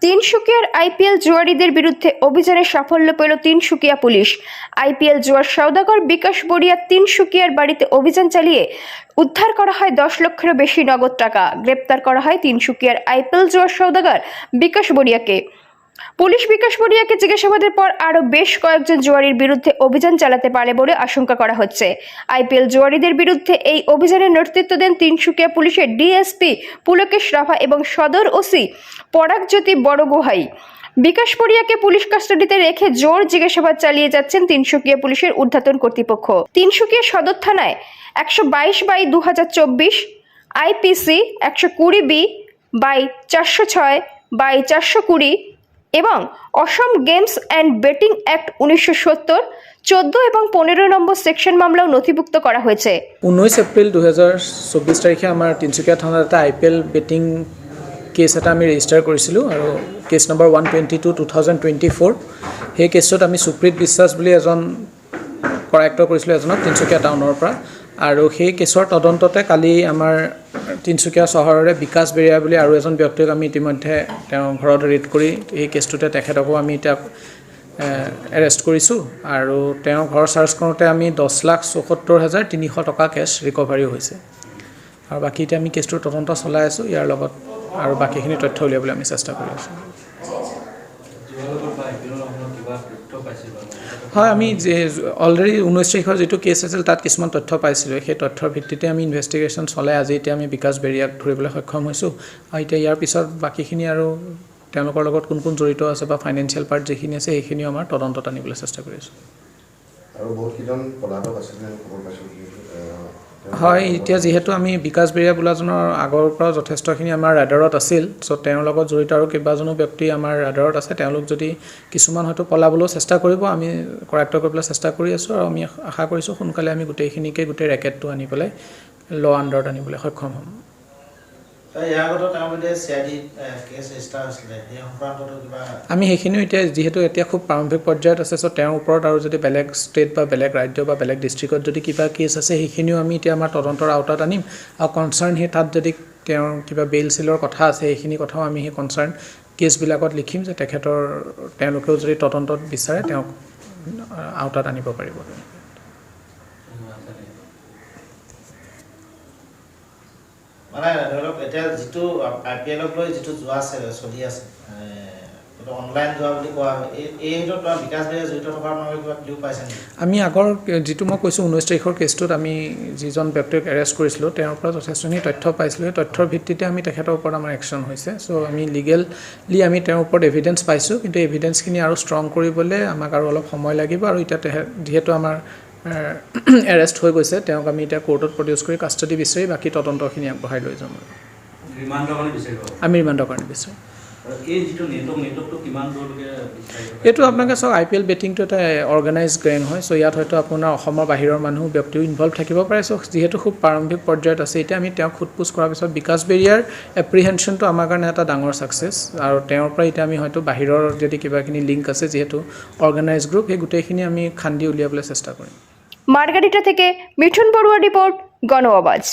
তিনসুকিয়ার IPL জুয়ারিদের বিরুদ্ধে অভিযানে সাফল্য পেল তিনসুকিয়া পুলিশ। আইপিএল জুয়ার সওদাগর বিকাশ বড়িয়া তিনসুকিয়ার বাড়িতে অভিযান চালিয়ে উদ্ধার করা হয় 10 লক্ষেরও বেশি নগদ টাকা। গ্রেপ্তার করা হয় তিনসুকিয়ার আইপিএল জুয়ার সওদাগর বিকাশ বড়িয়াকে। পুলিশ বিকাশ বড়িয়াকে জিজ্ঞাসাবাদের পর আরও বেশ কয়েকজন জুয়ারির বিরুদ্ধে অভিযান চালাতে পারে বলে আশঙ্কা করা হচ্ছে। আইপিএল জুয়ারিদের বিরুদ্ধে এই অভিযানের নেতৃত্ব দেন তিনসুকিয়া পুলিশের ডিএসপি পুলকেশ রাভা এবং সদর ওসি পরাগজ্যোতি বড়গোহাই। বিকাশ বড়িয়াকে পুলিশ কাস্টাডিতে রেখে জোর জিজ্ঞাসাবাদ চালিয়ে যাচ্ছেন তিনসুকিয়া পুলিশের ঊর্ধ্বতন কর্তৃপক্ষ। তিনসুকিয়া সদর থানায় 122/2024 আইপিসি 120B/406/420 এবং Assam games and betting act 1970, 14 এবং 15 নম্বর সেকশন মামলাও নথিভুক্ত করা হয়েছে। 19 এপ্রিল 2024 তাৰিখে আমাৰ তিনচুকীয়া থানাত এটা আইপিএল বেটিং কেছ এটা আমি ৰেজিষ্টাৰ কৰিছিলোঁ আৰু কেছ নম্বৰ 122/2024। সেই কেছটোত আমি সুপ্ৰীত বিশ্বাস বুলি এজন কৰায়ত্ব কৰিছিলোঁ এজনক তিনচুকীয়া টাউনৰ পৰা, আৰু সেই কেছৰ তদন্ততে কালি আমাৰ তিনচুকীয়া চহৰৰে বিকাশ বেৰিয়া বুলি আৰু এজন ব্যক্তিক আমি ইতিমধ্যে তেওঁ ঘৰত ৰেড কৰি এই কেছটোতে তেখেতকো আমি এতিয়া এৰেষ্ট কৰিছোঁ, আৰু তেওঁ ঘৰ চাৰ্চ কৰোঁতে আমি 10,74,300 টকা কেছ ৰিকভাৰী হৈছে। আৰু বাকী এতিয়া আমি কেছটোৰ তদন্ত চলাই আছোঁ, ইয়াৰ লগত আৰু বাকীখিনি তথ্য উলিয়াবলৈ আমি চেষ্টা কৰি আছোঁ। হয়, আমি যে অলৰেডি 19 তাৰিখৰ যিটো কেছ আছিল তাত কিছুমান তথ্য পাইছিলোঁ। সেই তথ্যৰ ভিত্তিতে আমি ইনভেষ্টিগেশ্যন চলাই আজি এতিয়া আমি বিকাশ বেৰিয়াক ধৰিবলৈ সক্ষম হৈছোঁ। আৰু এতিয়া ইয়াৰ পিছত বাকীখিনি আৰু তেওঁলোকৰ লগত কোন কোন জড়িত আছে বা ফাইনেন্সিয়েল পাৰ্ট যিখিনি আছে সেইখিনিও আমাৰ তদন্তত আনিবলৈ চেষ্টা কৰি আছোঁ। হয়, এতিয়া যিহেতু আমি বিকাশ বেৰিয়া বোলাজনৰ আগৰ পৰা যথেষ্টখিনি আমাৰ ৰাডাৰত আছিল, চ' তেওঁৰ লগত জড়িত আৰু কেইবাজনো ব্যক্তি আমাৰ ৰাডাৰত আছে। তেওঁলোক যদি কিছুমান হয়তো পলাবলৈও চেষ্টা কৰিব, আমি কৰায়ত্ব কৰিবলৈ চেষ্টা কৰি আছোঁ, আৰু আমি আশা কৰিছোঁ সোনকালে আমি গোটেই ৰেকেটটো আনি পেলাই ল আণ্ডাৰত আনিবলৈ সক্ষম হ'ম। আমি সেইখিনিও এতিয়া যিহেতু এতিয়া খুব প্ৰাৰম্ভিক পৰ্যায়ত আছে, চ' তেওঁৰ ওপৰত আৰু যদি বেলেগ ষ্টেট বা বেলেগ ৰাজ্য বা বেলেগ ডিষ্ট্ৰিক্টত যদি কিবা কেছ আছে সেইখিনিও আমি এতিয়া আমাৰ তদন্তৰ আওতাত আনিম। আৰু কনচাৰ্ণ সেই তাত যদি তেওঁৰ কিবা বেইল চেলৰ কথা আছে সেইখিনি কথাও আমি সেই কনচাৰ্ণ কেছবিলাকত লিখিম যে তেওঁলোকেও যদি তদন্তত বিচাৰে তেওঁক আওতাত আনিব পাৰিব। মানে ধৰি লওক এতিয়া যিটো আইপিএলক লৈ যিটো যোৱা চলি আছে, অনলাইন যোৱা বুলি কোৱা হয়, এই ভিতৰত বিকাশ বেৰিয়া জড়িত থকাৰ বাবে কিবা ক্লিউ পাইছে নেকি? আমি আগৰ যিটো মই কৈছোঁ 19 তাৰিখৰ কেছটোত আমি যিজন ব্যক্তিক এৰেষ্ট কৰিছিলোঁ তেওঁৰ পৰা যথেষ্টখিনি তথ্য পাইছিলোঁ। সেই তথ্যৰ ভিত্তিতে আমি তেখেতৰ ওপৰত আমাৰ একশ্যন হৈছে। চ' আমি লিগেলি আমি তেওঁৰ ওপৰত এভিডেঞ্চ পাইছোঁ, কিন্তু এভিডেঞ্চখিনি আৰু ষ্ট্ৰং কৰিবলৈ আমাক আৰু অলপ সময় লাগিব। আৰু এতিয়া যিহেতু আমাৰ এৰেষ্ট হৈ গৈছে, তেওঁক আমি এতিয়া কোৰ্টত প্ৰডিউচ কৰি কাষ্টডি বিচাৰি বাকী তদন্তখিনি আগবঢ়াই লৈ যাম। আমি ৰিমাণ্ডৰ কাৰণে বিচাৰিম। এইটো আপোনালোকে চাওক, আইপিএল বেটিংটো এটা অৰ্গেনাইজ গেং হয়। চ' ইয়াত হয়তো আপোনাৰ অসমৰ বাহিৰৰ মানুহ ব্যক্তিও ইনভল্ভ থাকিব পাৰে। চ' যিহেতু খুব প্ৰাৰম্ভিক পৰ্যায়ত আছে, এতিয়া আমি তেওঁক সোধ পোছ কৰাৰ পিছত বিকাশ বেৰিয়াৰ এপ্ৰিহেনশ্যনটো আমাৰ কাৰণে এটা ডাঙৰ ছাকচেছ। আৰু তেওঁৰ পৰা এতিয়া আমি হয়তো বাহিৰৰ যদি কিবাখিনি লিংক আছে, যিহেতু অৰ্গেনাইজ গ্ৰুপ, সেই গোটেইখিনি আমি খান্দি উলিয়াবলৈ চেষ্টা কৰিম। মাৰ্গাৰিটা থেকে মিঠুন বড়ুয়া ৰিপোৰ্ট, গণ আওয়াজ।